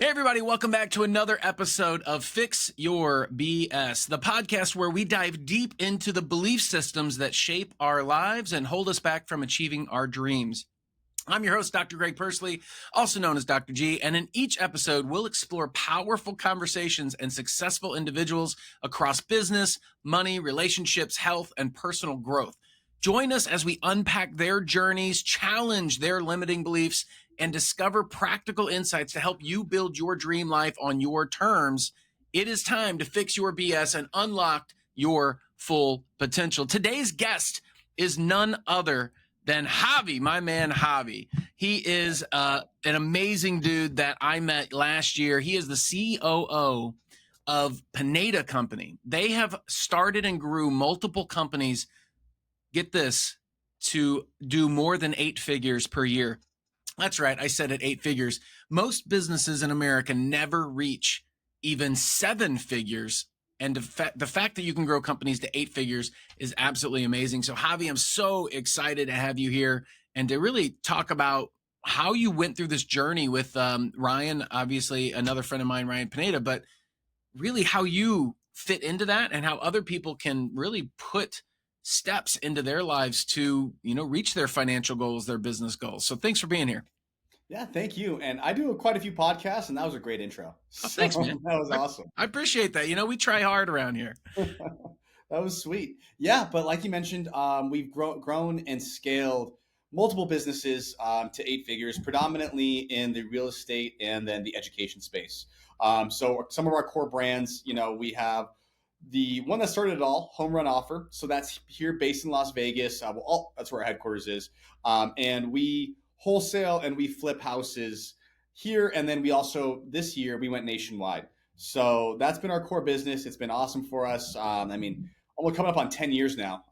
Hey, everybody, welcome back to another episode of Fix Your BS, the podcast where we dive deep into the belief systems that shape our lives and hold us back from achieving our dreams. I'm your host, Dr. Greg Pursley, also known as Dr. G, and in each episode, we'll explore powerful conversations and successful individuals across business, money, relationships, health, and personal growth. Join us as we unpack their journeys, challenge their limiting beliefs, and discover practical insights to help you build your dream life on your terms. It is time to fix your BS and unlock your full potential. Today's guest is none other than Javi, my man Javi. He is an amazing dude that I met last year. He is the COO of Pineda Company. They have started and grew multiple companies, get this, to do more than 8 figures per year. That's right, I said it, 8 figures. Most businesses in America never reach even 7 figures. And the fact that you can grow companies to 8 figures is absolutely amazing. So Javi, I'm so excited to have you here and to really talk about how you went through this journey with Ryan, obviously another friend of mine, Ryan Pineda, but really how you fit into that and how other people can really put steps into their lives to, reach their financial goals, their business goals. So thanks for being here. Yeah, thank you. And I do quite a few podcasts, and that was a great intro. Oh, thanks, man. That was awesome. I appreciate that. We try hard around here. That was sweet. Yeah, but like you mentioned, we've grown and scaled multiple businesses to 8 figures, predominantly in the real estate and then the education space. So some of our core brands, we have the one that started it all, Home Run Offer. So that's here based in Las Vegas. That's where our headquarters is. And we wholesale and we flip houses here. And then we also, this year, we went nationwide. So that's been our core business. It's been awesome for us. We're coming up on 10 years now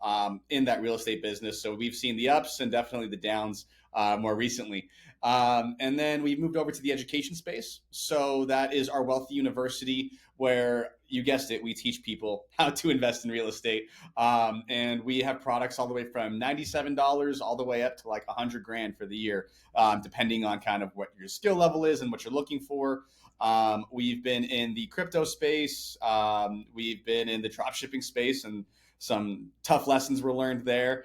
in that real estate business. So we've seen the ups and definitely the downs more recently. And then we moved over to the education space. So that is our Wealthy University, where you guessed it, we teach people how to invest in real estate. And we have products all the way from $97 all the way up to like $100,000 for the year, depending on kind of what your skill level is and what you're looking for. We've been in the crypto space. We've been in the drop shipping space, and some tough lessons were learned there.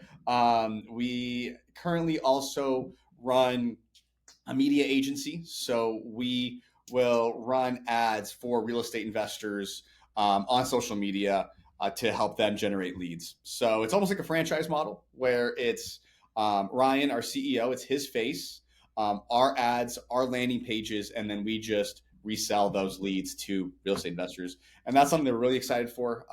We currently also run a media agency. So we will run ads for real estate investors on social media to help them generate leads. So it's almost like a franchise model where it's Ryan, our CEO, it's his face, our ads, our landing pages, and then we just resell those leads to real estate investors. And that's something they're really excited for.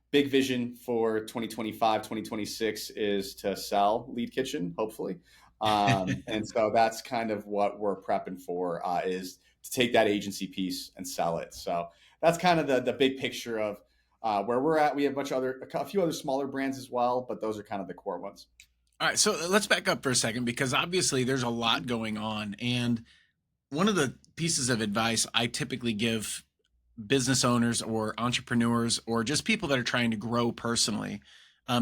Big vision for 2025, 2026 is to sell Lead Kitchen, hopefully. And so that's kind of what we're prepping for, is to take that agency piece and sell it. So that's kind of the big picture of where we're at. We have a few other smaller brands as well, but those are kind of the core ones. All right, so let's back up for a second, because obviously there's a lot going on. And one of the pieces of advice I typically give business owners or entrepreneurs or just people that are trying to grow personally,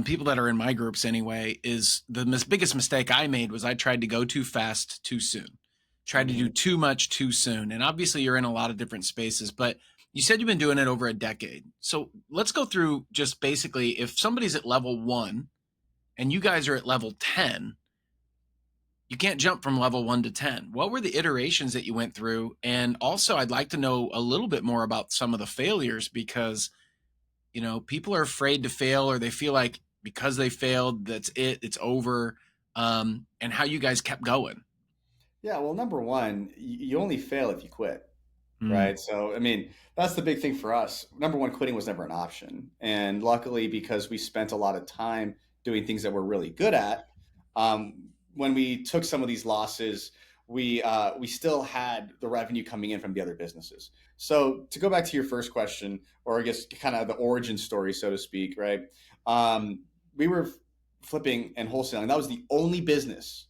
people that are in my groups anyway, is the biggest mistake I made was I tried to go too fast too soon, tried to do too much too soon. And obviously you're in a lot of different spaces, but you said you've been doing it over a decade. So let's go through just basically, if somebody's at level 1 and you guys are at level 10, you can't jump from level 1 to 10. What were the iterations that you went through? And also I'd like to know a little bit more about some of the failures, because people are afraid to fail, or they feel like because they failed, that's it, it's over. And how you guys kept going. Yeah, well, number one, you only fail if you quit, right? So, that's the big thing for us. Number one, quitting was never an option. And luckily, because we spent a lot of time doing things that we're really good at, when we took some of these losses, we still had the revenue coming in from the other businesses. So to go back to your first question, or I guess kind of the origin story, so to speak, right? We were flipping and wholesaling. That was the only business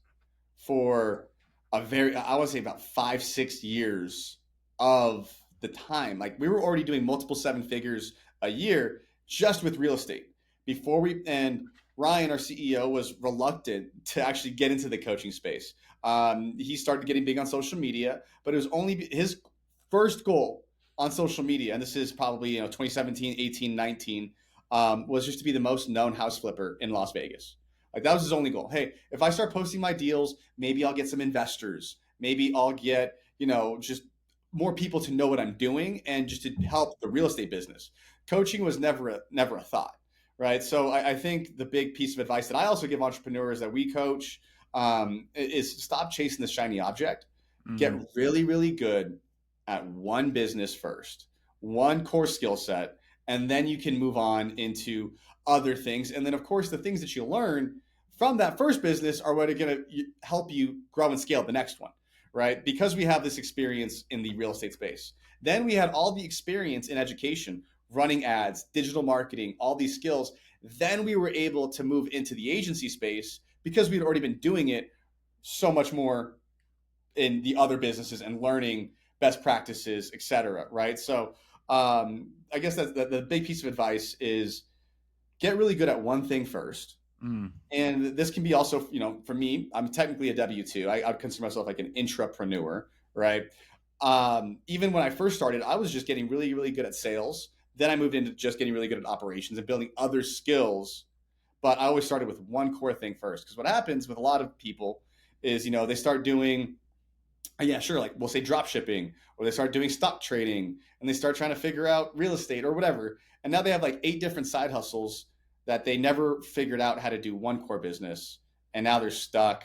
for I want to say about 5-6 years of the time. Like, we were already doing multiple 7 figures a year just with real estate and Ryan, our CEO, was reluctant to actually get into the coaching space. He started getting big on social media, but it was only his first goal on social media, and this is probably 2017, 18, 19, was just to be the most known house flipper in Las Vegas. Like that was his only goal. Hey, if I start posting my deals, maybe I'll get some investors. Maybe I'll get just more people to know what I'm doing and just to help the real estate business. Coaching was never a thought, right? So I think the big piece of advice that I also give entrepreneurs that we coach is stop chasing the shiny object. Get really, really good at one business first, one core skill set, and then you can move on into other things. And then, of course, the things that you learn from that first business are what are going to help you grow and scale the next one, right? Because we have this experience in the real estate space. Then we had all the experience in education, running ads, digital marketing, all these skills. Then we were able to move into the agency space because we'd already been doing it so much more in the other businesses and learning best practices, et cetera, right? So I guess that's the big piece of advice is get really good at one thing first. And this can be also, for me, I'm technically a W-2. I consider myself like an intrapreneur, right? Even when I first started, I was just getting really, really good at sales. Then I moved into just getting really good at operations and building other skills. But I always started with one core thing first. Because what happens with a lot of people is, they start doing, like we'll say drop shipping, or they start doing stock trading, and they start trying to figure out real estate or whatever. And now they have like 8 different side hustles that they never figured out how to do one core business. And now they're stuck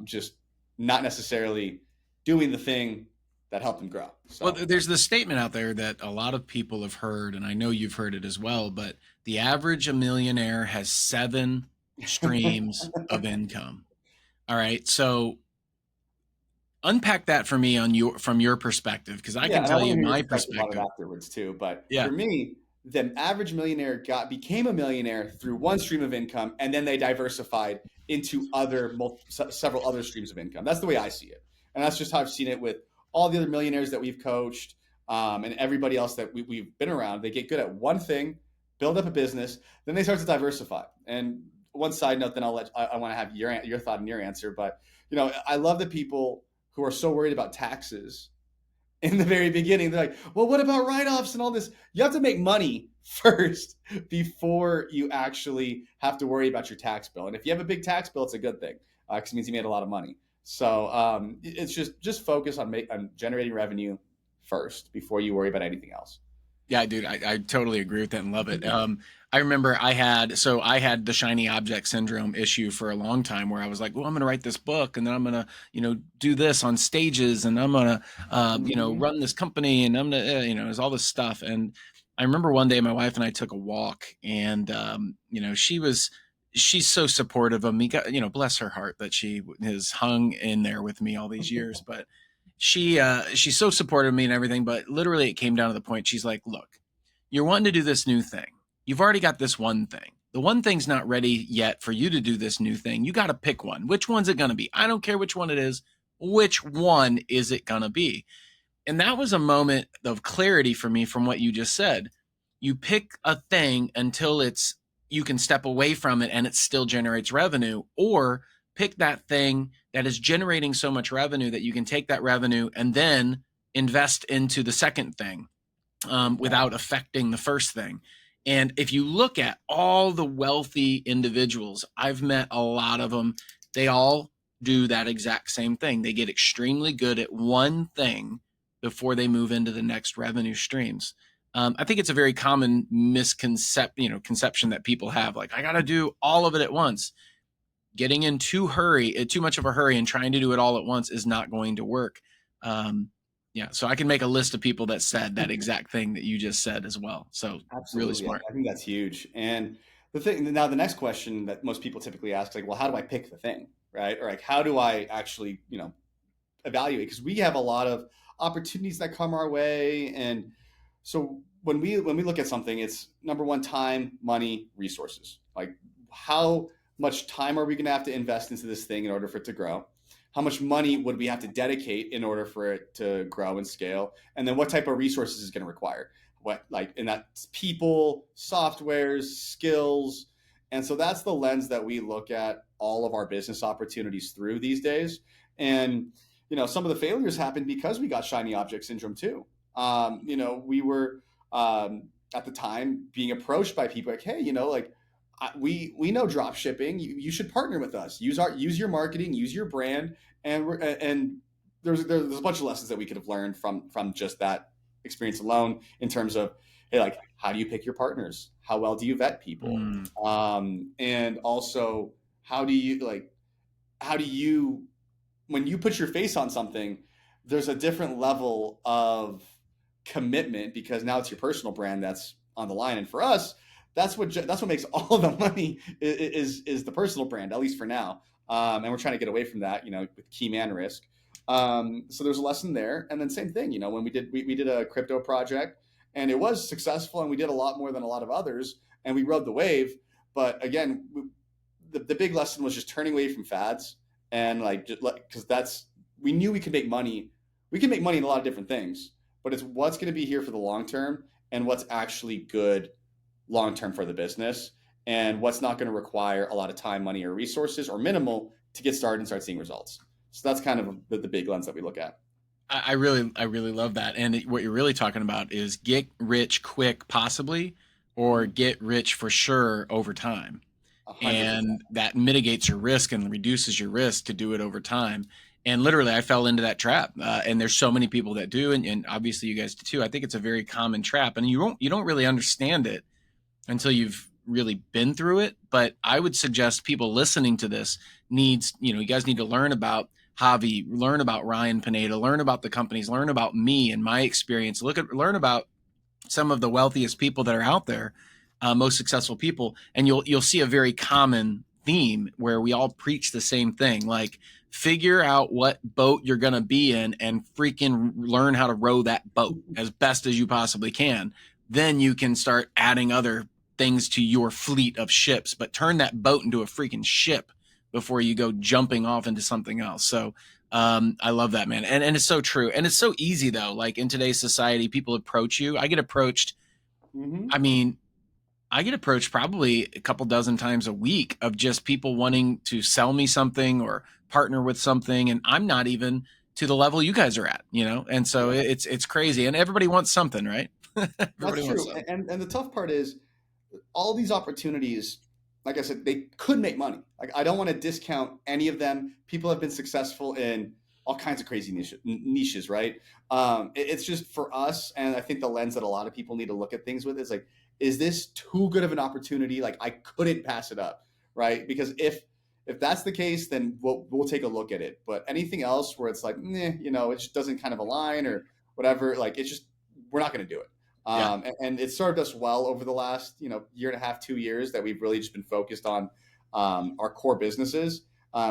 just not necessarily doing the thing that helped them grow. So. Well, there's this statement out there that a lot of people have heard, and I know you've heard it as well, but the average millionaire has 7 streams of income. All right. So unpack that for me from your perspective, because I can tell you my perspective afterwards too. But yeah. For me, the average millionaire became a millionaire through one stream of income, and then they diversified into several other streams of income. That's the way I see it, and that's just how I've seen it with all the other millionaires that we've coached and everybody else that we've been around. They get good at one thing, build up a business, then they start to diversify. And one side note, then I want to have your thought and your answer. But I love the people who are so worried about taxes in the very beginning. They're like, well, what about write-offs and all this? You have to make money first before you actually have to worry about your tax bill. And if you have a big tax bill, it's a good thing because it means you made a lot of money. So it's just focus on generating revenue first before you worry about anything else. Yeah, dude, I totally agree with that and love it. I remember I had the shiny object syndrome issue for a long time where I was like, well, I'm going to write this book and then I'm going to, do this on stages and I'm going to, run this company and I'm going to, there's all this stuff. And I remember one day my wife and I took a walk and, she's so supportive of me, bless her heart that she has hung in there with me all these years, but she's so supportive of me and everything, but literally it came down to the point. She's like, look, you're wanting to do this new thing. You've already got this one thing. The one thing's not ready yet for you to do this new thing. You got to pick one. Which one's it going to be? I don't care which one it is. Which one is it going to be? And that was a moment of clarity for me from what you just said. You pick a thing until you can step away from it and it still generates revenue, or pick that thing that is generating so much revenue that you can take that revenue and then invest into the second thing without affecting the first thing. And if you look at all the wealthy individuals, I've met a lot of them, they all do that exact same thing. They get extremely good at one thing before they move into the next revenue streams. I think it's a very common conception that people have, like, I got to do all of it at once. Getting in too much of a hurry and trying to do it all at once is not going to work. So I can make a list of people that said that exact thing that you just said as well. So absolutely, really smart. I think that's huge. And the next question that most people typically ask, like, well, how do I pick the thing, right? Or like, how do I actually, evaluate? Because we have a lot of opportunities that come our way, and so when we look at something, it's number one, time, money, resources. Like, how much time are we going to have to invest into this thing in order for it to grow? How much money would we have to dedicate in order for it to grow and scale? And then what type of resources is going to require? And that's people, softwares, skills. And so that's the lens that we look at all of our business opportunities through these days. And some of the failures happened because we got shiny object syndrome too. We were at the time being approached by people like, hey, like we know drop shipping. You should partner with us. Use your marketing, use your brand, and there's a bunch of lessons that we could have learned from just that experience alone in terms of, hey, like, how do you pick your partners? How well do you vet people? Mm. And also, how do you when you put your face on something, there's a different level of commitment because now it's your personal brand that's on the line. And for us, that's what makes all the money is the personal brand, at least for now. And we're trying to get away from that, with key man risk. So there's a lesson there. And then same thing, when we did a crypto project and it was successful and we did a lot more than a lot of others and we rode the wave. But again, the big lesson was just turning away from fads and because we knew we could make money. We can make money in a lot of different things, but it's what's going to be here for the long term and what's actually good long term for the business and what's not going to require a lot of time, money, or resources or minimal to get started and start seeing results. So that's kind of the big lens that we look at. I really love that. And what you're really talking about is get rich quick, possibly, or get rich for sure over time. 100%. And that mitigates your risk and reduces your risk to do it over time. And literally, I fell into that trap. And there's so many people that do, and obviously you guys do too. I think it's a very common trap, and you don't really understand it until you've really been through it. But I would suggest people listening to this you guys need to learn about Javi, learn about Ryan Pineda, learn about the companies, learn about me and my experience, learn about some of the wealthiest people that are out there, most successful people, and you'll see a very common theme where we all preach the same thing, like figure out what boat you're going to be in and freaking learn how to row that boat as best as you possibly can. Then you can start adding other things to your fleet of ships, but turn that boat into a freaking ship before you go jumping off into something else. So I love that, man. And it's so true. And it's so easy though. Like in today's society, people approach you. I get approached. Mm-hmm. I mean, I get approached probably a couple dozen times a week of just people wanting to sell me something or partner with something. And I'm not even to the level you guys are at, And so Yeah. it's crazy. And everybody wants something, right? That's Everybody wants true. something. And the tough part is all these opportunities, like I said, they could make money. Like I don't want to discount any of them. People have been successful in all kinds of crazy niches, right? It's just for us, and I think the lens that a lot of people need to look at things with is like, is this too good of an opportunity? Like I couldn't pass it up, right? Because if that's the case, then we'll take a look at it. But anything else where it's like, it just doesn't kind of align or whatever, like it's just we're not going to do it. Yeah. And it served us well over the last, year and a half, 2 years that we've really just been focused on our core businesses.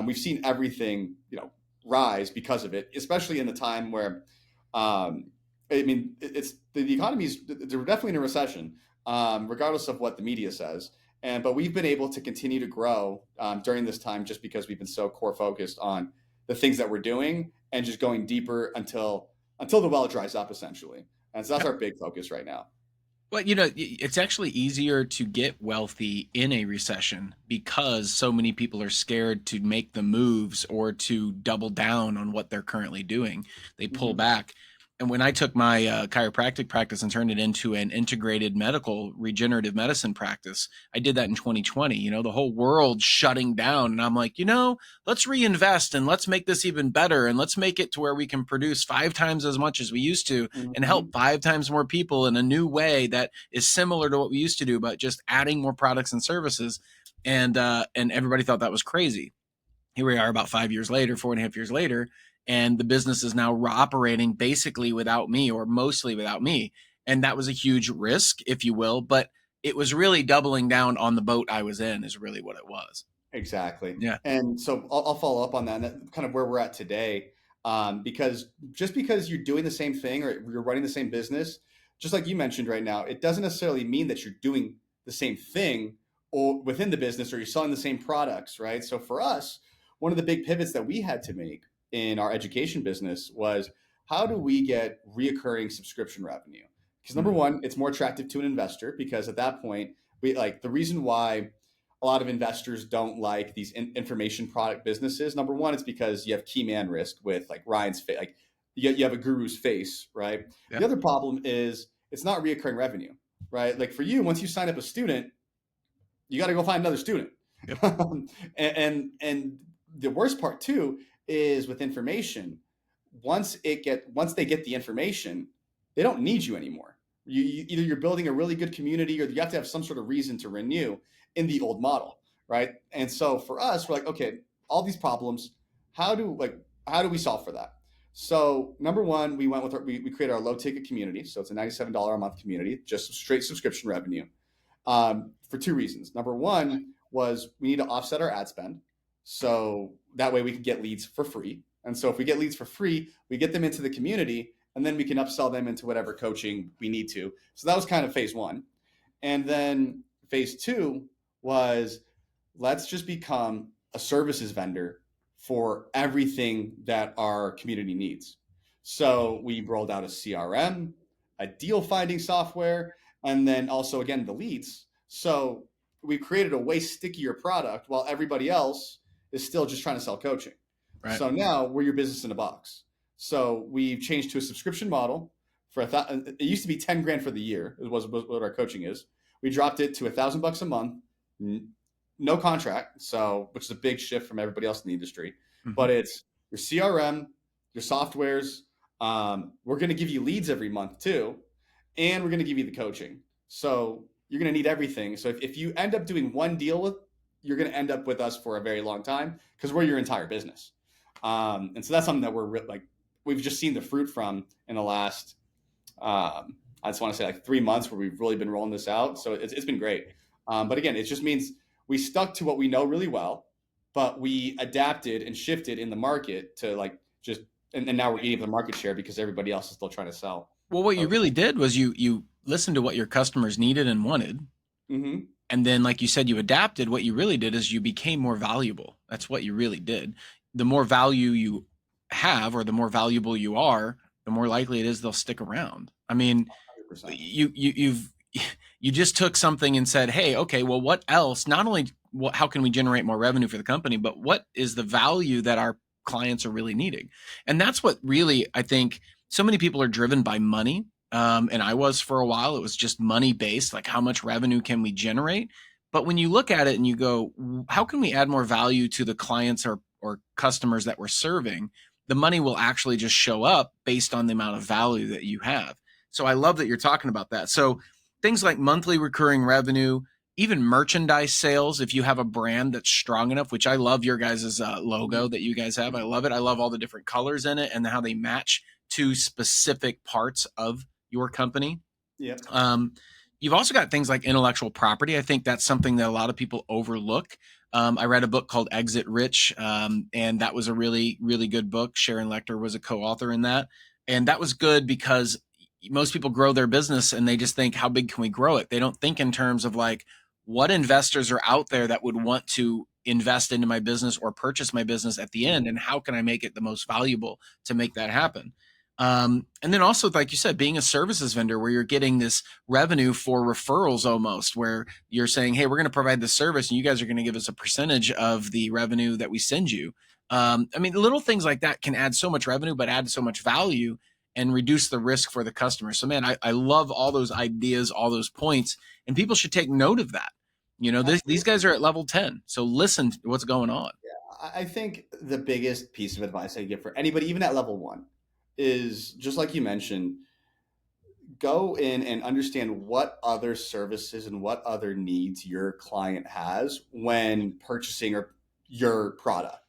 We've seen everything, rise because of it, especially in the time where, it's the economy's they're definitely in a recession, regardless of what the media says. But we've been able to continue to grow during this time just because we've been so core focused on the things that we're doing and just going deeper until the well dries up, essentially. And so that's our big focus right now. Well, it's actually easier to get wealthy in a recession because so many people are scared to make the moves or to double down on what they're currently doing. They pull Mm-hmm. back. And when I took my chiropractic practice and turned it into an integrated medical regenerative medicine practice, I did that in 2020. The whole world shutting down. And I'm like, let's reinvest and let's make this even better. And let's make it to where we can produce 5 times as much as we used to and Mm-hmm. help 5 times more people in a new way that is similar to what we used to do, but just adding more products and services. And everybody thought that was crazy. Here we are about 5 years later, 4.5 years later, and the business is now operating basically without me or mostly without me. And that was a huge risk, if you will, but it was really doubling down on the boat I was in is really what it was. Exactly. Yeah. And so I'll follow up on that, and that's kind of where we're at today. Because just because you're doing the same thing or you're running the same business, just like you mentioned right now, it doesn't necessarily mean that you're doing the same thing or within the business or you're selling the same products, right? So for us, one of the big pivots that we had to make in our education business was how do we get reoccurring subscription revenue? Because number Mm. one, it's more attractive to an investor because at that point, we like the reason why a lot of investors don't like these information product businesses. Number one, it's because you have key man risk with like Ryan's face, like you have a guru's face, right? The Yep. other problem is it's not reoccurring revenue, right? Like for you, once you sign up a student, you got to go find another student. Yep. And the worst part too is with information. Once they get the information, they don't need you anymore. Either you're building a really good community, or you have to have some sort of reason to renew in the old model, right? And so for us, we're like, okay, all these problems, how do we solve for that? So number one, we created our low ticket community. So it's a $97 a month community, just straight subscription revenue, for two reasons. Number one was we need to offset our ad spend, so that way we can get leads for free. And so if we get leads for free, we get them into the community, and then we can upsell them into whatever coaching we need to. So that was kind of phase one. And then phase two was, let's just become a services vendor for everything that our community needs. So we rolled out a CRM, a deal finding software, and then also, again, the leads. So we created a way stickier product while everybody else is still just trying to sell coaching. Right. So now we're your business in a box. So we've changed to a subscription model for it used to be 10 grand for the year. It was what our coaching is. We dropped it to $1,000 a month, no contract. So, which is a big shift from everybody else in the industry, but it's your CRM, your softwares. We're going to give you leads every month too. And we're going to give you the coaching. So you're going to need everything. So if you end up doing one deal you're going to end up with us for a very long time, because we're your entire business. And so that's something that we've just seen the fruit from in the last, I just want to say like 3 months where we've really been rolling this out. So it's been great. But again, it just means we stuck to what we know really well, but we adapted and shifted in the market to and now we're eating the market share because everybody else is still trying to sell. Well, what you really did was you listened to what your customers needed and wanted. Mm-hmm. And then, like you said, you adapted. What you really did is you became more valuable. That's what you really did. The more value you have, or the more valuable you are, the more likely it is they'll stick around. I mean, 100%. you just took something and said, hey, okay, well, what else? Not only how can we generate more revenue for the company, but what is the value that our clients are really needing? And that's what really, I think, so many people are driven by money. And I was for a while. It was just money based, like how much revenue can we generate? But when you look at it and you go, how can we add more value to the clients or customers that we're serving? The money will actually just show up based on the amount of value that you have. So I love that you're talking about that. So things like monthly recurring revenue, even merchandise sales, if you have a brand that's strong enough, which I love your guys' logo that you guys have. I love it. I love all the different colors in it and how they match to specific parts of your company. Yep. You've also got things like intellectual property. I think that's something that a lot of people overlook. I read a book called Exit Rich, and that was a really, really good book. Sharon Lechter was a co-author in that. And that was good because most people grow their business and they just think, how big can we grow it? They don't think in terms of like, what investors are out there that would want to invest into my business or purchase my business at the end, and how can I make it the most valuable to make that happen? And then also, like you said, being a services vendor where you're getting this revenue for referrals almost, where you're saying, hey, we're going to provide the service and you guys are going to give us a percentage of the revenue that we send you. I mean, little things like that can add so much revenue, but add so much value and reduce the risk for the customer. So, man, I love all those ideas, all those points, and people should take note of that. You know, these guys are at level 10. So listen to what's going on. Yeah, I think the biggest piece of advice I give for anybody, even at level one, is just like you mentioned, go in and understand what other services and what other needs your client has when purchasing your product.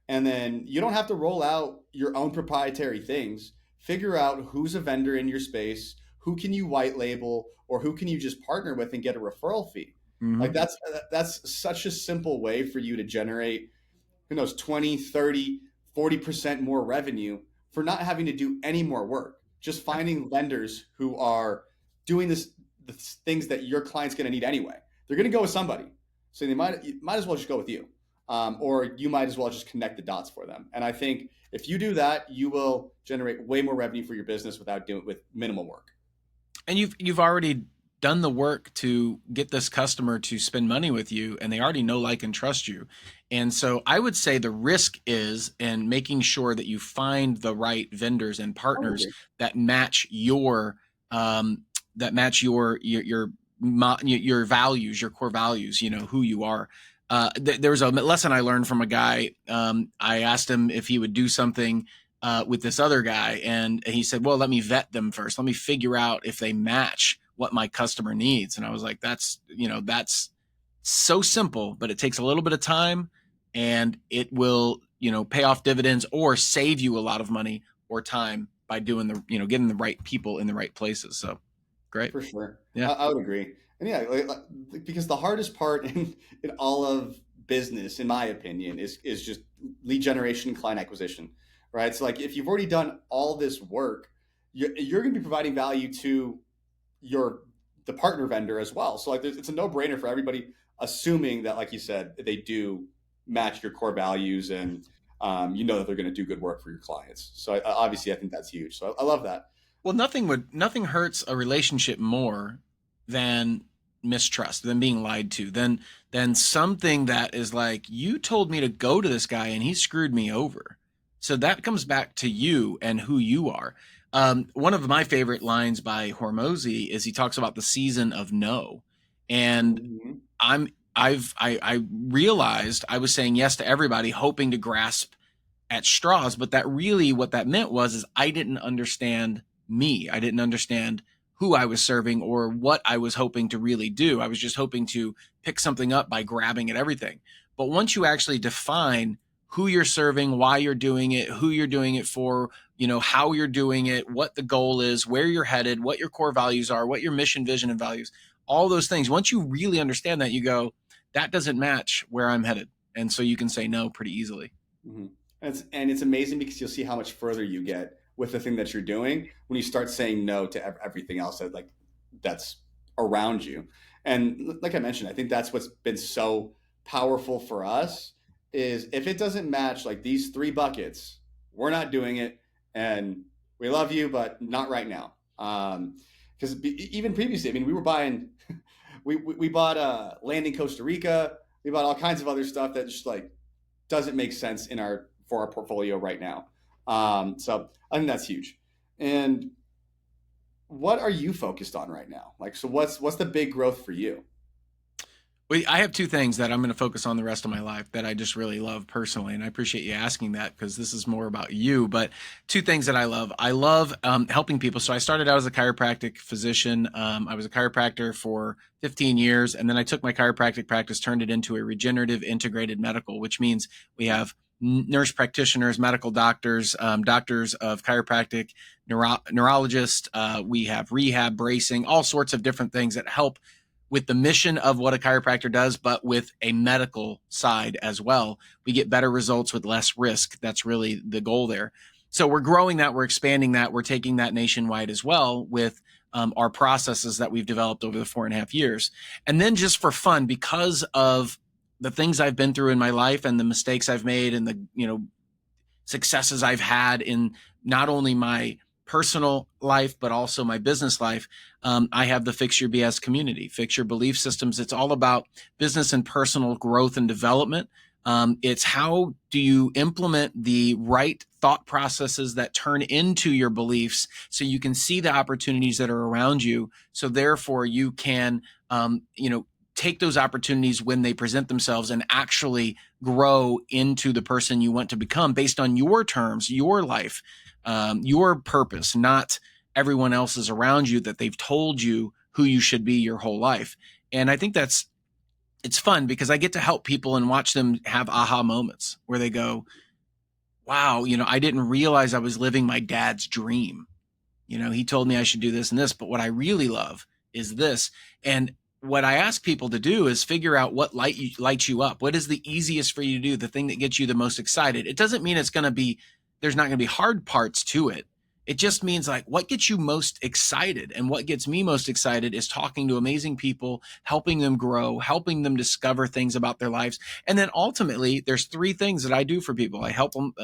And then you don't have to roll out your own proprietary things. Figure out who's a vendor in your space, who can you white label, or who can you just partner with and get a referral fee. Mm-hmm. Like that's such a simple way for you to generate, who knows, 20, 30, 40% more revenue for not having to do any more work. Just finding vendors who are doing the things that your client's going to need anyway. They're going to go with somebody. So you might as well just go with you. Or you might as well just connect the dots for them. And I think if you do that, you will generate way more revenue for your business with minimal work. And you've already done the work to get this customer to spend money with you, and they already know, like, and trust you. And so I would say the risk is in making sure that you find the right vendors and I would partners agree. that match um, your values, your core values, who you are. There was a lesson I learned from a guy. I asked him if he would do something with this other guy, and he said, well, let me vet them first. Let me figure out if they match what my customer needs. And I was like, that's so simple, but it takes a little bit of time, and it will, pay off dividends or save you a lot of money or time by doing getting the right people in the right places. So great. For sure. Yeah. I would agree. And yeah, because the hardest part in all of business, in my opinion, is just lead generation, client acquisition, right? So like if you've already done all this work, you're going to be providing value to your the partner vendor as well. So like it's a no brainer for everybody, assuming that, like you said, they do match your core values and you know that they're going to do good work for your clients. So obviously, I think that's huge. So I love that. Well, nothing hurts a relationship more than mistrust, than being lied to, than something that is like, you told me to go to this guy and he screwed me over. So that comes back to you and who you are. One of my favorite lines by Hormozy is he talks about the season of no, and Mm-hmm. I realized I was saying yes to everybody, hoping to grasp at straws, but that really what that meant was is I didn't understand me. I didn't understand who I was serving or what I was hoping to really do. I was just hoping to pick something up by grabbing at everything. But once you actually define who you're serving, why you're doing it, who you're doing it for, how you're doing it, what the goal is, where you're headed, what your core values are, what your mission, vision, and values, all those things. Once you really understand that, you go, that doesn't match where I'm headed. And so you can say no pretty easily. Mm-hmm. And it's amazing because you'll see how much further you get with the thing that you're doing when you start saying no to everything else that's around you. And like I mentioned, I think that's what's been so powerful for us is if it doesn't match like these three buckets, we're not doing it, and we love you, but not right now. Because even previously, I mean, we were buying, we bought land in Costa Rica, we bought all kinds of other stuff that just like doesn't make sense for our portfolio right now. So I think that's huge. And what are you focused on right now? Like, so what's the big growth for you? Well, I have two things that I'm going to focus on the rest of my life that I just really love personally. And I appreciate you asking that because this is more about you. But two things that I love. I love helping people. So I started out as a chiropractic physician. I was a chiropractor for 15 years. And then I took my chiropractic practice, turned it into a regenerative integrated medical, which means we have nurse practitioners, medical doctors, doctors of chiropractic, neurologists. We have rehab, bracing, all sorts of different things that help with the mission of what a chiropractor does, but with a medical side as well. We get better results with less risk. That's really the goal there. So we're growing that, we're expanding that, we're taking that nationwide as well with our processes that we've developed over the 4.5 years. And then just for fun, because of the things I've been through in my life and the mistakes I've made and the successes I've had in not only my personal life, but also my business life. I have the Fix Your BS community, Fix Your Belief Systems. It's all about business and personal growth and development. It's how do you implement the right thought processes that turn into your beliefs so you can see the opportunities that are around you. So therefore you can, take those opportunities when they present themselves and actually grow into the person you want to become based on your terms, your life, your purpose, not everyone else's around you that they've told you who you should be your whole life. And I think it's fun because I get to help people and watch them have aha moments where they go, wow, I didn't realize I was living my dad's dream. He told me I should do this and this, but what I really love is this. And what I ask people to do is figure out what lights you up. What is the easiest for you to do? The thing that gets you the most excited. It doesn't mean there's not going to be hard parts to it. It just means like what gets you most excited. And what gets me most excited is talking to amazing people, helping them grow, helping them discover things about their lives. And then ultimately there's three things that I do for people. I help them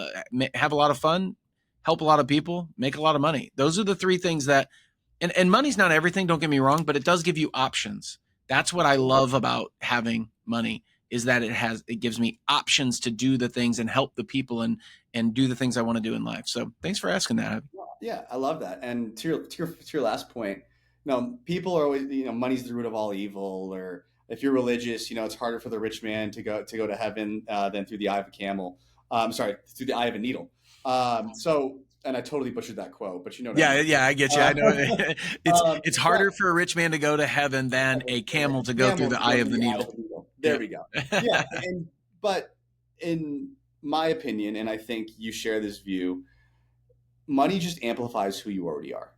have a lot of fun, help a lot of people, make a lot of money. Those are the three things that And money's not everything, don't get me wrong, but it does give you options. That's what I love about having money, is that it gives me options to do the things and help the people and do the things I want to do in life. So thanks for asking that. Yeah, I love that. And to your last point, people are always, money's the root of all evil, or if you're religious, it's harder for the rich man to go to heaven than through the eye of a camel. Sorry, through the eye of a needle. And I totally butchered that quote, but you know what I Yeah, mean. yeah, I get you. I know it's But harder for a rich man to go to heaven than a camel to go through camel the to eye go of through the the eye of needle. the needle. There Yeah. we go. Yeah, but in my opinion, and I think you share this view, money just amplifies who you already are.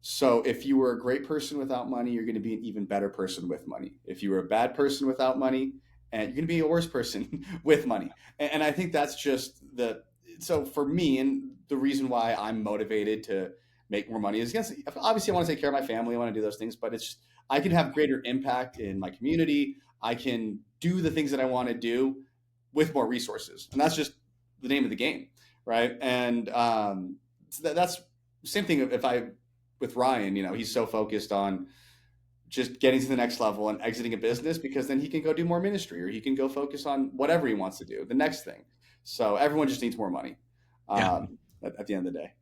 So if you were a great person without money, you're going to be an even better person with money. If you were a bad person without money, and you're going to be a worse person with money. And I think that's just so for me, and the reason why I'm motivated to make more money is, against, obviously I want to take care of my family. I want to do those things, but it's just, I can have greater impact in my community. I can do the things that I want to do with more resources. And that's just the name of the game. Right. And so that's the same thing with Ryan, he's so focused on just getting to the next level and exiting a business, because then he can go do more ministry, or he can go focus on whatever he wants to do, the next thing. So everyone just needs more money Yeah. at the end of the day.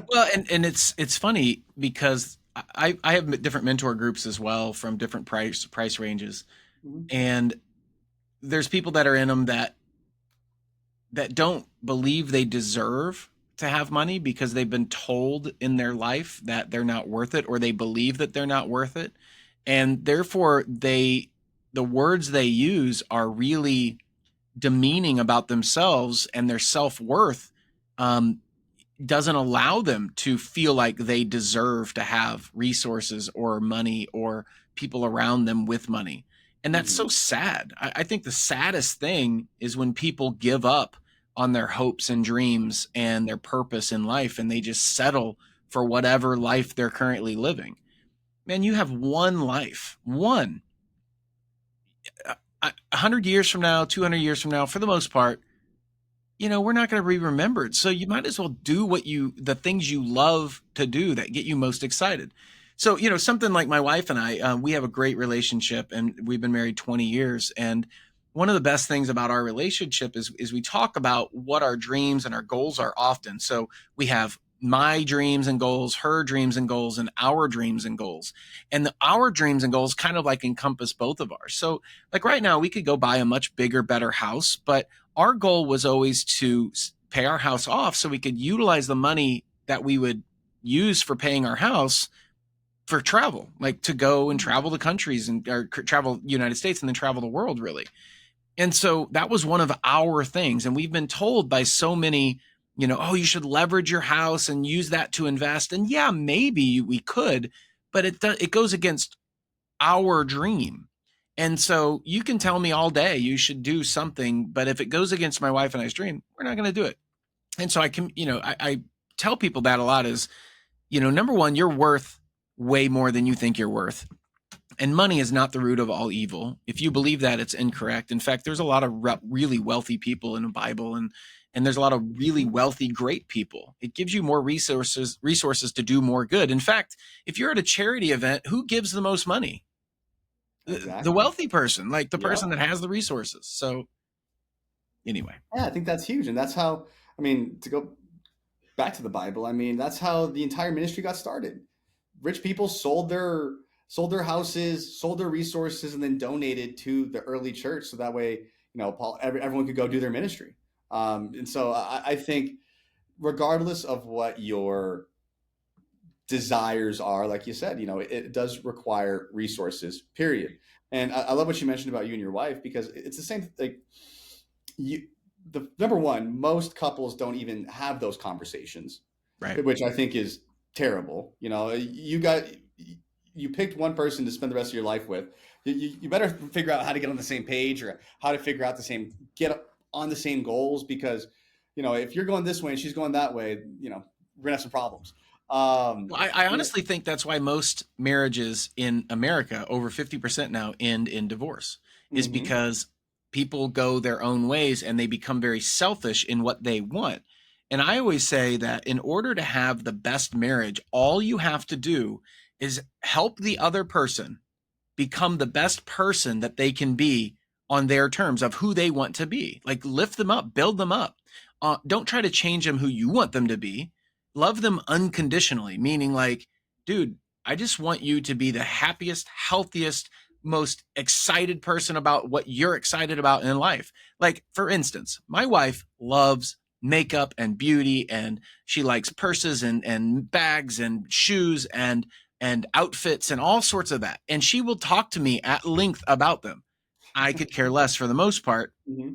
Well, and it's funny because I have different mentor groups as well from different price ranges, Mhm. and there's people that are in them that don't believe they deserve to have money because they've been told in their life that they're not worth it, or they believe that they're not worth it, and therefore the words they use are really demeaning about themselves, and their self-worth doesn't allow them to feel like they deserve to have resources or money or people around them with money. And that's so sad. I think the saddest thing is when people give up on their hopes and dreams and their purpose in life, and they just settle for whatever life they're currently living. Man, you have one life, one. 100 years from now, 200 years from now, for the most part, we're not going to be remembered. So you might as well do the things you love to do that get you most excited. So, something like my wife and I, we have a great relationship, and we've been married 20 years. And one of the best things about our relationship is we talk about what our dreams and our goals are often. So we have my dreams and goals, her dreams and goals, and our dreams and goals. And our dreams and goals kind of like encompass both of ours. So like right now, we could go buy a much bigger, better house, but our goal was always to pay our house off so we could utilize the money that we would use for paying our house for travel, like to go and travel the countries or travel United States and then travel the world, really. And so that was one of our things. And we've been told by so many, oh, you should leverage your house and use that to invest. And yeah, maybe we could, but it goes against our dream. And so you can tell me all day you should do something, but if it goes against my wife and I's dream, we're not going to do it. And so I tell people that a lot is, number one, you're worth way more than you think you're worth. And money is not the root of all evil. If you believe that, it's incorrect. In fact, there's a lot of really wealthy people in the Bible, and there's a lot of really wealthy, great people. It gives you more resources to do more good. In fact, if you're at a charity event, who gives the most money? Exactly. The wealthy person, like the person Yep. that has the resources. So anyway. Yeah, I think that's huge. And that's how, to go back to the Bible, that's how the entire ministry got started. Rich people sold their houses, sold their resources, and then donated to the early church. So that way, everyone could go do their ministry. And so I think regardless of what your desires are, like you said, it does require resources, period. And I love what you mentioned about you and your wife, because it's the same, like you, the number one, most couples don't even have those conversations, Right. which I think is terrible. You picked one person to spend the rest of your life with. You better figure out how to get on the same page, or how to figure out get on the same goals, because if you're going this way and she's going that way, we're gonna have some problems. Well, I honestly think that's why most marriages in America, over 50% now, end in divorce, is Mm-hmm. because people go their own ways and they become very selfish in what they want. And I always say that in order to have the best marriage, all you have to do is help the other person become the best person that they can be on their terms of who they want to be. Like lift them up, build them up. Don't try to change them who you want them to be. Love them unconditionally, meaning like, dude, I just want you to be the happiest, healthiest, most excited person about what you're excited about in life. Like, for instance, my wife loves makeup and beauty, and she likes purses and bags and shoes and outfits and all sorts of that. And she will talk to me at length about them. I could care less for the most part, Mm-hmm.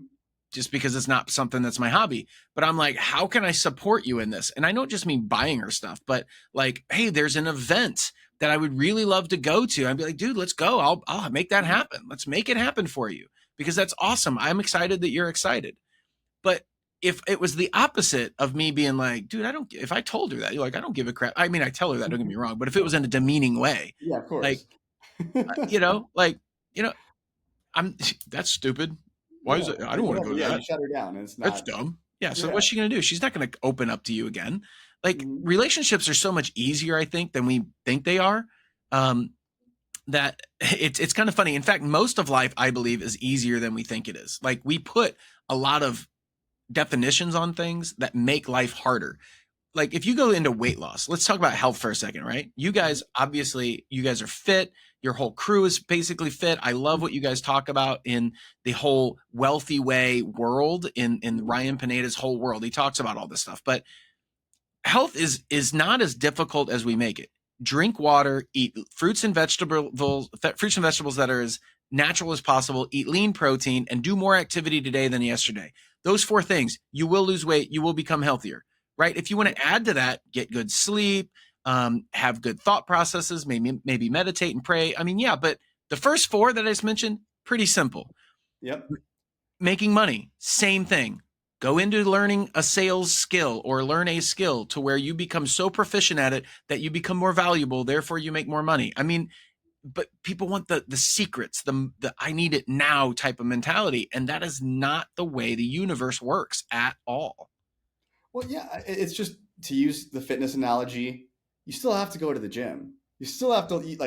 just because it's not something that's my hobby. But I'm like, how can I support you in this? And I don't just mean buying her stuff, but like, hey, there's an event that I would really love to go to. I'd be like, dude, let's go. I'll make that happen. Let's make it happen for you, because that's awesome. I'm excited that you're excited. But if it was the opposite of me being like, dude, if I told her that, you're like, I don't give a crap. I mean, I tell her that, don't get me wrong. But if it was in a demeaning way, Yeah, of like, course. like, I'm that's stupid. Why is Yeah, it? I like don't want to whatever. go to Yeah, you that. shut her down, and it's That's not. dumb. Yeah. So Yeah. what's she going to do? She's not going to open up to you again. Like Hmm. relationships are so much easier, I think, than we think they are. Um, that it's kind of funny. In fact, most of life, I believe, is easier than we think it is. Like we put a lot of definitions on things that make life harder. Like if you go into weight loss, let's talk about health for a second, right? You guys, obviously, you guys are fit. Your whole crew is basically fit. I love what you guys talk about in the whole wealthy way world, in Ryan Pineda's whole world. He talks about all this stuff, but health is not as difficult as we make it. Drink water, eat fruits and vegetables that are as natural as possible, eat lean protein, and do more activity today than yesterday. Those four things, you will lose weight, you will become healthier, right? If you want to add to that, get good sleep, have good thought processes, maybe meditate and pray. I mean, yeah, but the first four that I just mentioned, pretty simple. Yep. Making money, same thing. Go into learning a sales skill or learn a skill to where you become so proficient at it that you become more valuable, therefore you make more money. I mean, but people want the secrets, the I need it now type of mentality, and that is not the way the universe works at all. Well, yeah, it's just to use the fitness analogy, you still have to go to the gym. You still have to eat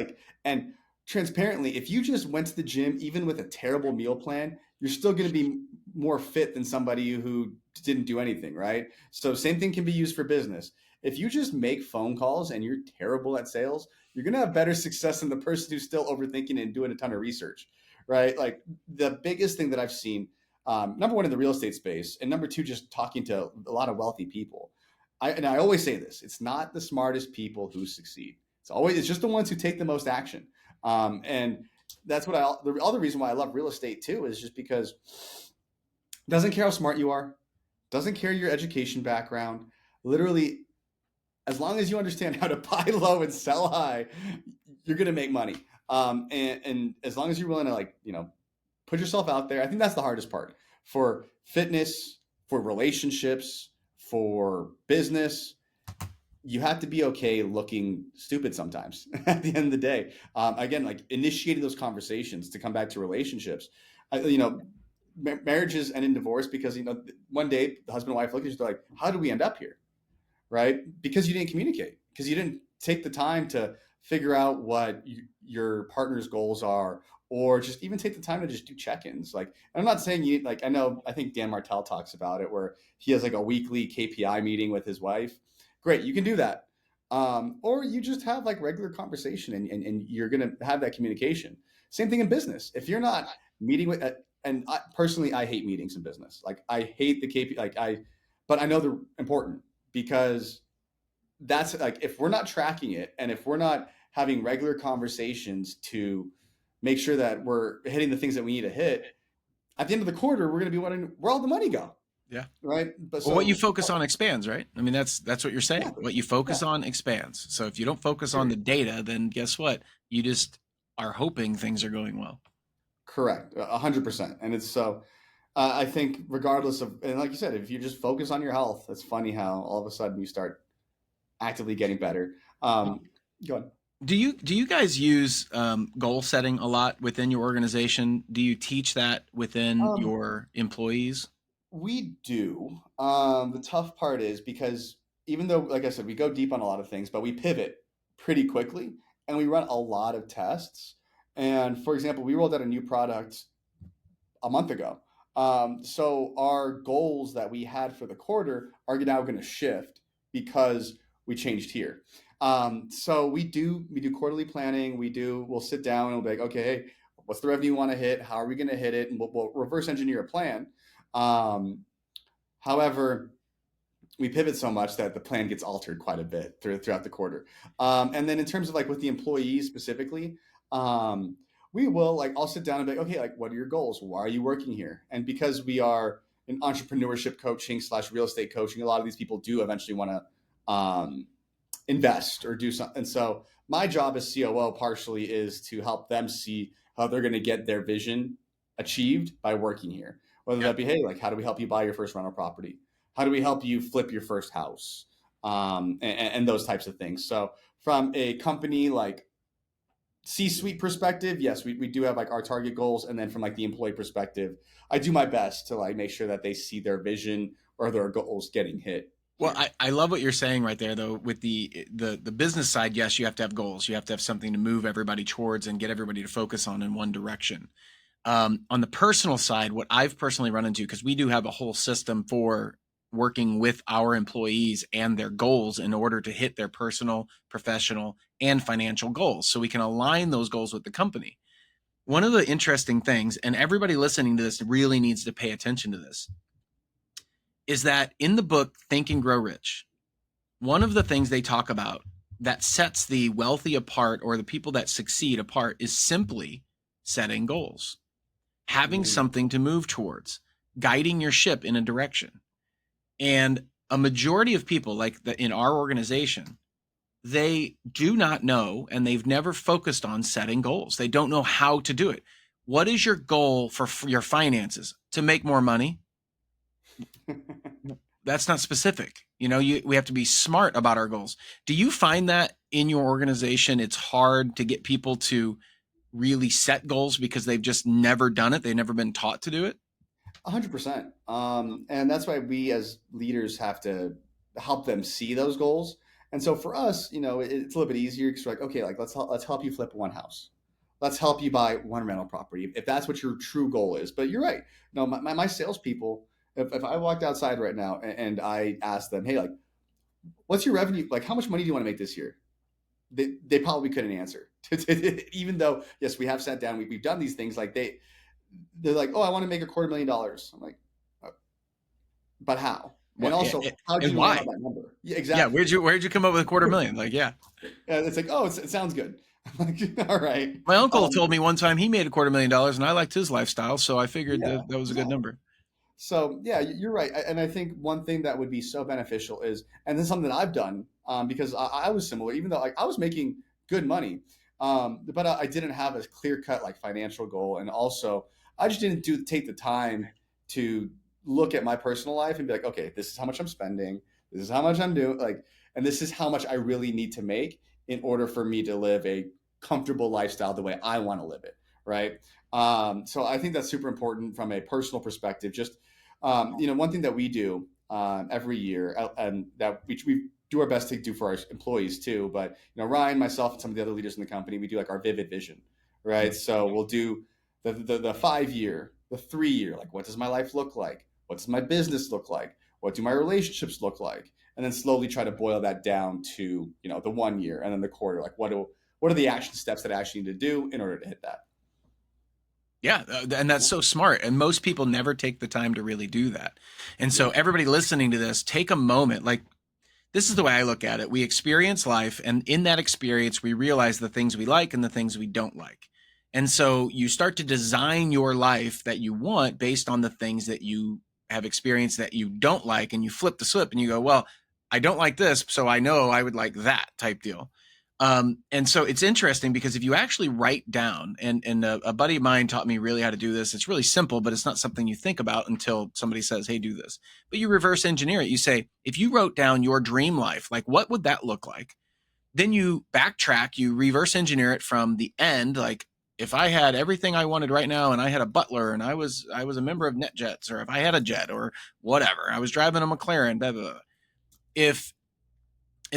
and transparently, if you just went to the gym, even with a terrible meal plan, you're still going to be more fit than somebody who didn't do anything, right? So, same thing can be used for business. If you just make phone calls and you're terrible at sales, you're going to have better success than the person who's still overthinking and doing a ton of research, right? Like the biggest thing that I've seen number one in the real estate space, and number two, just talking to a lot of wealthy people. I always say this: it's not the smartest people who succeed. It's just the ones who take the most action. And that's what the other reason why I love real estate too is just because it doesn't care how smart you are, doesn't care your education background. Literally, as long as you understand how to buy low and sell high, you're gonna make money. And as long as you're willing to put yourself out there. I think that's the hardest part for fitness, for relationships, for business. You have to be okay looking stupid sometimes at the end of the day. Again, like initiating those conversations to come back to relationships. Marriages end in divorce because, one day the husband and wife look at each other like, how did we end up here? Right? Because you didn't communicate, because you didn't take the time to figure out what your partner's goals are, or just even take the time to just do check-ins. Like, and I'm not saying you like, I think Dan Martell talks about it where he has like a weekly KPI meeting with his wife. Great, you can do that. Or you just have like regular conversation and you're going to have that communication. Same thing in business. If you're not meeting with, and personally, I hate meetings in business. Like I hate the KPI, but I know they're important because that's like, if we're not tracking it and if we're not having regular conversations to make sure that we're hitting the things that we need to hit at the end of the quarter, we're going to be wondering where all the money go. Yeah. Right. But Well, what you so focus on expands, right? I mean, that's what you're saying. exactly. What you Yeah. focus on expands. So if you don't focus on the Period. data, then guess what? You just are hoping things are going well. Correct. 100%. And it's so, I think regardless of, and like you said, if you just focus on your health, it's funny how all of a sudden you start actively getting better. Go on. Do you guys use goal setting a lot within your organization? Do you teach that within Um, your employees? We do. The tough part is because even though, like I said, we go deep on a lot of things, but we pivot pretty quickly and we run a lot of tests. And for example, we rolled out a new product a month ago. So our goals that we had for the quarter are now going to shift because we changed here. So we do quarterly planning. We'll sit down and we'll be like, okay, hey, what's the revenue you want to hit? How are we going to hit it? And we'll reverse engineer a plan. Um, However, we pivot so much that the plan gets altered quite a bit throughout the quarter. And then in terms of like with the employees specifically, um, we will like I'll sit down and be like, okay, like what are your goals? Why are you working here? And because we are in entrepreneurship coaching / real estate coaching, a lot of these people do eventually want to invest or do something. And so my job as COO partially is to help them see how they're going to get their vision achieved by working here. Whether Yeah. that be, hey, like how do we help you buy your first rental property? How do we help you flip your first house? And those types of things. So from a company like C-suite perspective, yes, we do have like our target goals. And then from like the employee perspective, I do my best to like make sure that they see their vision or their goals getting hit Well, here. I love what you're saying right there, though. With the business side, yes, you have to have goals. You have to have something to move everybody towards and get everybody to focus on in one direction. On the personal side, what I've personally run into, because we do have a whole system for working with our employees and their goals in order to hit their personal, professional, and financial goals. So we can align those goals with the company. One of the interesting things, and everybody listening to this really needs to pay attention to this, is that in the book, Think and Grow Rich, one of the things they talk about that sets the wealthy apart or the people that succeed apart is simply setting goals, having Mm. something to move towards, guiding your ship in a direction. And a majority of people, like in our organization, they do not know and they've never focused on setting goals. They don't know how to do it. What is your goal for your finances? To make more money? That's not specific. We have to be smart about our goals. Do you find that in your organization it's hard to get people to really set goals because they've just never done it? They've never been taught to do it? 100%. And that's why we as leaders have to help them see those goals. And so for us, it's a little bit easier because we're like, okay, like let's help you flip one house. Let's help you buy one rental property if that's what your true goal is. But you're right. No, my salespeople, if I walked outside right now and I asked them, hey, like, what's your revenue? Like, how much money do you want to make this year? They probably couldn't answer. Even though, yes, we have sat down, we've done these things. Like they're like, oh, I want to make $250,000. I'm like, but how? And What also, how did and you land on why? that number? Yeah, Yeah, exactly. where'd you come up with $250,000? Like, yeah. It's like, oh, it sounds good. I'm like, all right. My uncle Um, told me one time he made $250,000 and I liked his lifestyle, so I figured yeah, that was a good exactly. number. So yeah, you're right. And I think one thing that would be so beneficial is, and this is something that I've done because I was similar, even though like, I was making good money, but I didn't have a clear cut like financial goal, and also I just didn't take the time to look at my personal life and be like, okay, this is how much I'm spending, this is how much I'm doing, like, and this is how much I really need to make in order for me to live a comfortable lifestyle the way I want to live it, right? So I think that's super important from a personal perspective. Just one thing that we do every year, and that we do our best to do for our employees too. But Ryan, myself, and some of the other leaders in the company, we do like our vivid vision, right? So we'll do the 5 year, the 3 year, like what does my life look like? What does my business look like? What do my relationships look like? And then slowly try to boil that down to the 1 year, and then the quarter. Like what are the action steps that I actually need to do in order to hit that? Yeah, and that's so smart. And most people never take the time to really do that. And so Yeah. everybody listening to this, take a moment. Like this is the way I look at it. We experience life, and in that experience, we realize the things we like and the things we don't like. And so you start to design your life that you want based on the things that you have experienced that you don't like, and you flip the slip and you go, well, I don't like this, so I know I would like that type deal. And so it's interesting because if you actually write down, and a buddy of mine taught me really how to do this. It's really simple, but it's not something you think about until somebody says, hey, do this. But you reverse engineer it. You say, if you wrote down your dream life, like what would that look like? Then you backtrack, you reverse engineer it from the end, like if I had everything I wanted right now and I had a butler and I was a member of NetJets, or if I had a jet or whatever, I was driving a McLaren, blah, blah, blah. If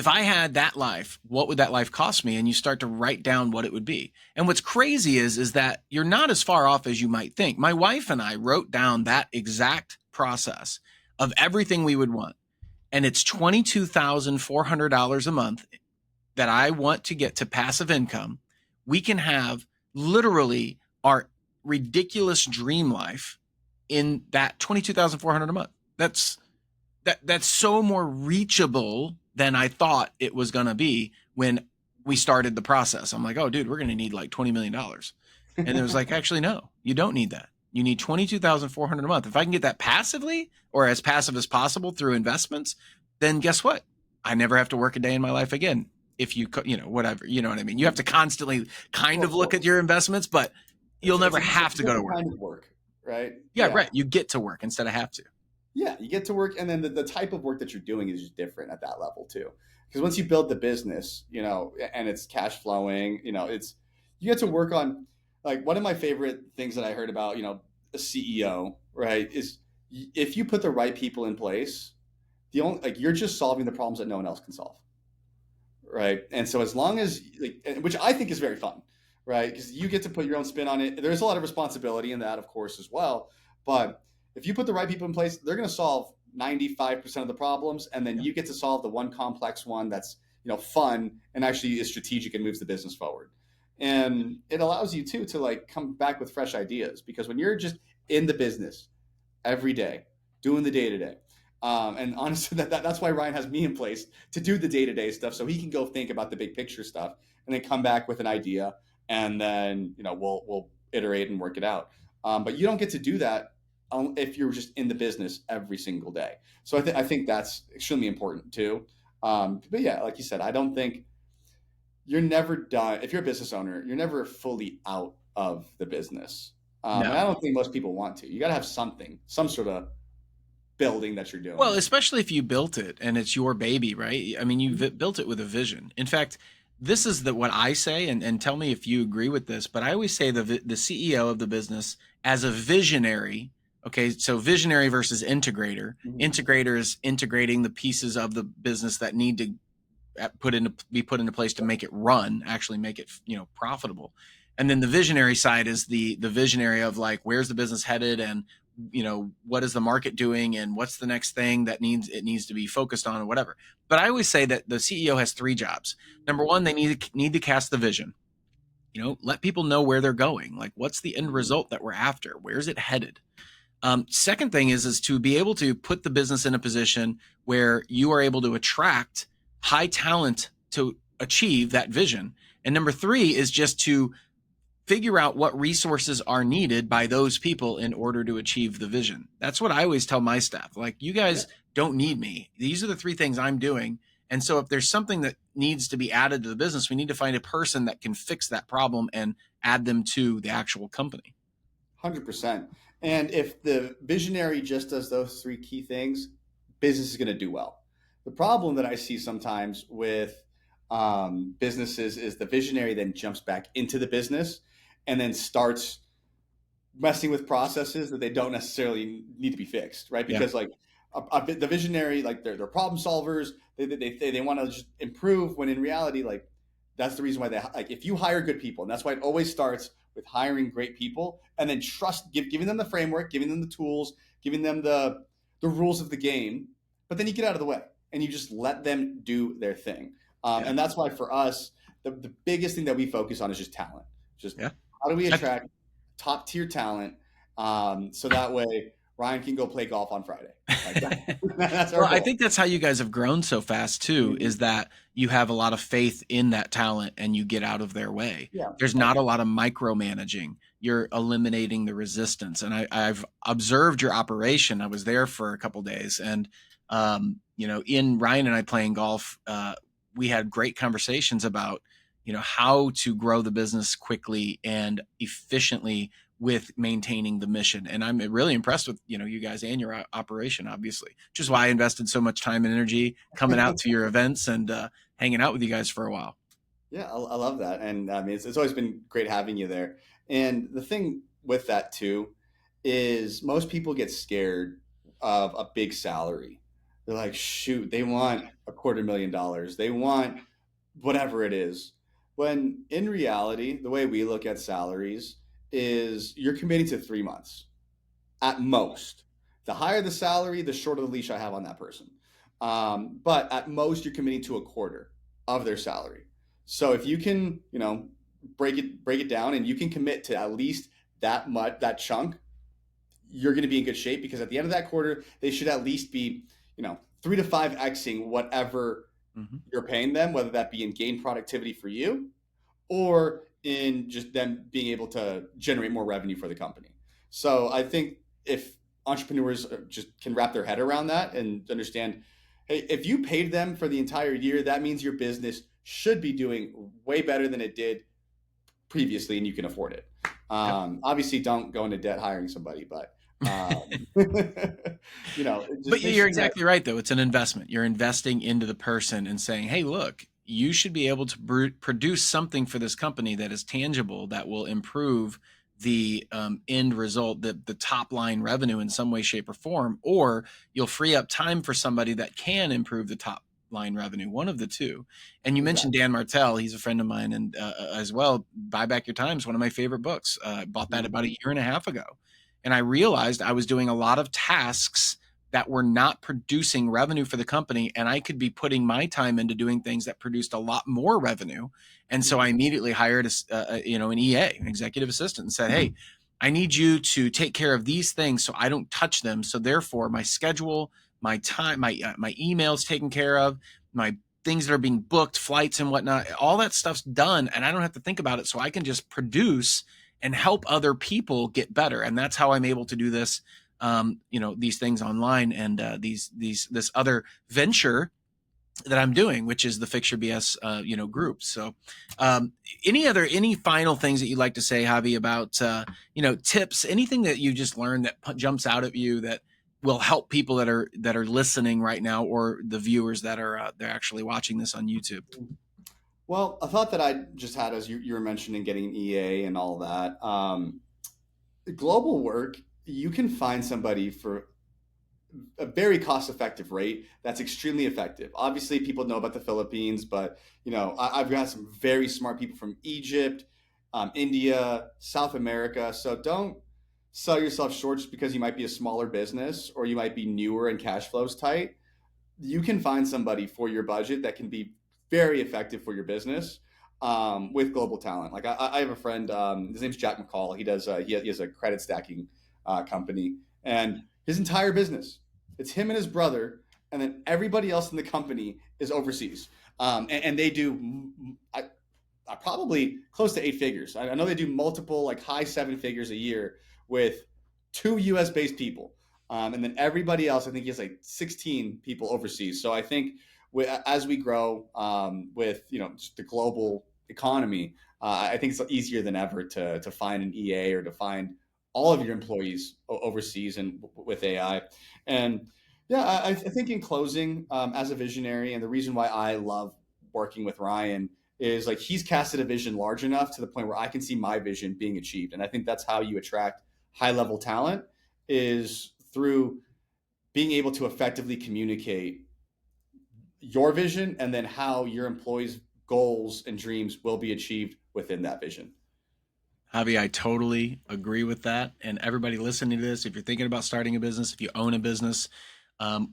I had that life, what would that life cost me? And you start to write down what it would be. And what's crazy is that you're not as far off as you might think. My wife and I wrote down that exact process of everything we would want. And it's $22,400 a month that I want to get to passive income. We can have literally our ridiculous dream life in that $22,400 a month. That's so more reachable than I thought it was going to be when we started the process. I'm like, oh, dude, we're going to need like $20 million. And it was like, actually, no, you don't need that. You need $22,400 a month. If I can get that passively or as passive as possible through investments, then guess what? I never have to work a day in my life again. If you, whatever, you know what I mean? You have to constantly kind of look at your investments, but you'll never have to go to work. Kind of work, right? Yeah, right. You get to work instead of have to. Yeah, you get to work, and then the type of work that you're doing is just different at that level too. Because once you build the business, and it's cash flowing, it's you get to work on, like, one of my favorite things that I heard about, a CEO, right, is if you put the right people in place, you're just solving the problems that no one else can solve, right? And so as long as, which I think is very fun, right, because you get to put your own spin on it. There's a lot of responsibility in that, of course, as well, but if you put the right people in place, they're going to solve 95% of the problems, and then you get to solve the one complex one that's fun and actually is strategic and moves the business forward. And it allows you too to like come back with fresh ideas, because when you're just in the business every day doing the day-to-day, and honestly, that's why Ryan has me in place to do the day-to-day stuff, so he can go think about the big picture stuff and then come back with an idea, and then we'll iterate and work it out. But you don't get to do that if you're just in the business every single day. So I think that's extremely important too. But yeah, like you said, I don't think you're never done. If you're a business owner, you're never fully out of the business. No. And I don't think most people want to. You got to have something, some sort of building that you're doing. Well, especially if you built it and it's your baby, right? I mean, you built it with a vision. In fact, this is what I say, and tell me if you agree with this, but I always say the CEO of the business as a visionary. Okay, so visionary versus integrator. Mm-hmm. Integrator is integrating the pieces of the business that need to be put into place to make it run, actually make it profitable. And then the visionary side is the visionary of like, where's the business headed, and what is the market doing, and what's the next thing that needs to be focused on, or whatever. But I always say that the CEO has three jobs. Number one, they need to cast the vision. Let people know where they're going. Like, what's the end result that we're after? Where's it headed? Second thing is to be able to put the business in a position where you are able to attract high talent to achieve that vision. And number three is just to figure out what resources are needed by those people in order to achieve the vision. That's what I always tell my staff. Like, you guys don't need me. These are the three things I'm doing. And so if there's something that needs to be added to the business, we need to find a person that can fix that problem and add them to the actual company. 100%. And if the visionary just does those three key things, business is going to do well. The problem that I see sometimes with businesses is the visionary then jumps back into the business and then starts messing with processes that they don't necessarily need to be fixed, right? Because the visionary, like they're problem solvers, they want to just improve, when in reality, like, that's the reason why if you hire good people, and that's why it always starts with hiring great people, and then giving them the framework, giving them the tools, giving them the rules of the game, but then you get out of the way and you just let them do their thing. And that's why for us, the biggest thing that we focus on is just talent. How do we attract top tier talent, so that way Ryan can go play golf on Friday. That's our goal. I think that's how you guys have grown so fast too, mm-hmm. is that you have a lot of faith in that talent and you get out of their way. Yeah. There's not a lot of micromanaging. You're eliminating the resistance. And I've observed your operation. I was there for a couple of days, and in Ryan and I playing golf, we had great conversations about, how to grow the business quickly and efficiently with maintaining the mission. And I'm really impressed with, you guys and your operation, obviously, which is why I invested so much time and energy coming out to your events and hanging out with you guys for a while. Yeah, I love that. And I mean, it's always been great having you there. And the thing with that too is most people get scared of a big salary. They're like, shoot, they want $250,000. They want whatever it is. When in reality, the way we look at salaries is you're committing to 3 months at most. The higher the salary, the shorter the leash I have on that person. But at most, you're committing to a quarter of their salary. So if you can, break it down, and you can commit to at least that chunk, you're going to be in good shape, because at the end of that quarter, they should at least be, 3 to 5xing whatever Mm-hmm. you're paying them, whether that be in gain productivity for you or in just them being able to generate more revenue for the company. So I think if entrepreneurs just can wrap their head around that and understand, hey, if you paid them for the entire year, that means your business should be doing way better than it did previously, and you can afford it. Yep. Obviously, don't go into debt hiring somebody, but But just make you're sure that exactly right, though. It's an investment. You're investing into the person and saying, hey, look, you should be able to produce something for this company that is tangible, that will improve the end result, the top line revenue in some way, shape, or form, or you'll free up time for somebody that can improve the top line revenue, one of the two. And you mentioned exactly. Dan Martell. He's a friend of mine, and as well, Buy Back Your Time is one of my favorite books. I bought that about a year and a half ago. And I realized I was doing a lot of tasks that were not producing revenue for the company, and I could be putting my time into doing things that produced a lot more revenue. And so I Mhm. immediately hired an EA, an executive assistant, and said, hey, I need you to take care of these things so I don't touch them. So therefore my schedule, my time, my emails taken care of, my things that are being booked, flights and whatnot, all that stuff's done, and I don't have to think about it. So I can just produce and help other people get better. And that's how I'm able to do this, these things online, and this other venture that I'm doing, which is the Fix Your BS, group. So, um, any final things that you'd like to say, Javi, about, tips, anything that you just learned that jumps out at you that will help people that are listening right now, or the viewers that are they're actually watching this on YouTube? Well, a thought that I just had as you were mentioning getting an EA and all that. Global work, you can find somebody for a very cost effective rate that's extremely effective. Obviously, people know about the Philippines, but I've got some very smart people from Egypt, India, South America. So don't sell yourself short just because you might be a smaller business or you might be newer and cash flows tight. You can find somebody for your budget that can be very effective for your business, with global talent. Like I have a friend, his name's Jack McCall. He has a credit stacking company, and his entire business, it's him and his brother, and then everybody else in the company is overseas, and they do probably close to 8 figures. I know they do multiple, like high 7 figures a year with 2 U.S. based people, and then everybody else, I think he has like 16 people overseas. So I think as we grow, with just the global economy, I think it's easier than ever to find an EA or to find all of your employees overseas and with AI. And yeah, I think in closing, as a visionary, and the reason why I love working with Ryan is like he's casted a vision large enough to the point where I can see my vision being achieved. And I think that's how you attract high level talent, is through being able to effectively communicate your vision and then how your employees' goals and dreams will be achieved within that vision. Javi, I totally agree with that. And everybody listening to this, if you're thinking about starting a business, if you own a business,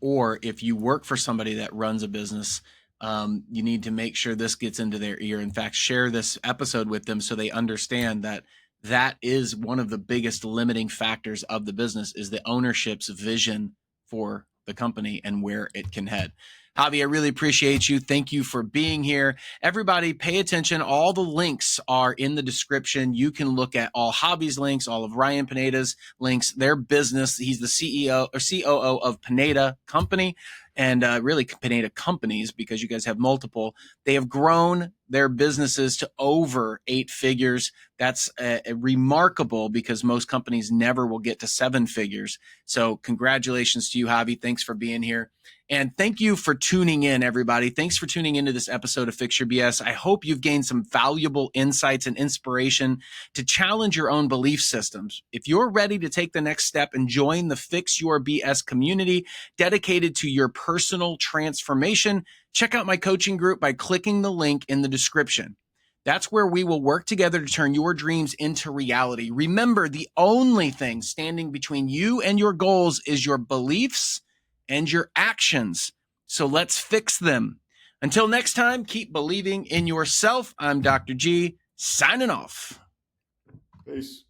or if you work for somebody that runs a business, you need to make sure this gets into their ear. In fact, share this episode with them so they understand that that is one of the biggest limiting factors of the business, is the ownership's vision for the company and where it can head. Javi, I really appreciate you. Thank you for being here. Everybody, pay attention. All the links are in the description. You can look at all Javi's links, all of Ryan Pineda's links, their business. He's the CEO or COO of Pineda Company, and really Pineda Companies, because you guys have multiple. They have grown their businesses to over 8 figures. That's remarkable because most companies never will get to 7 figures. So congratulations to you, Javi. Thanks for being here. And thank you for tuning in, everybody. Thanks for tuning into this episode of Fix Your BS. I hope you've gained some valuable insights and inspiration to challenge your own belief systems. If you're ready to take the next step and join the Fix Your BS community dedicated to your personal transformation, check out my coaching group by clicking the link in the description. That's where we will work together to turn your dreams into reality. Remember, the only thing standing between you and your goals is your beliefs and your actions. So let's fix them. Until next time, keep believing in yourself. I'm Dr. G, signing off. Peace.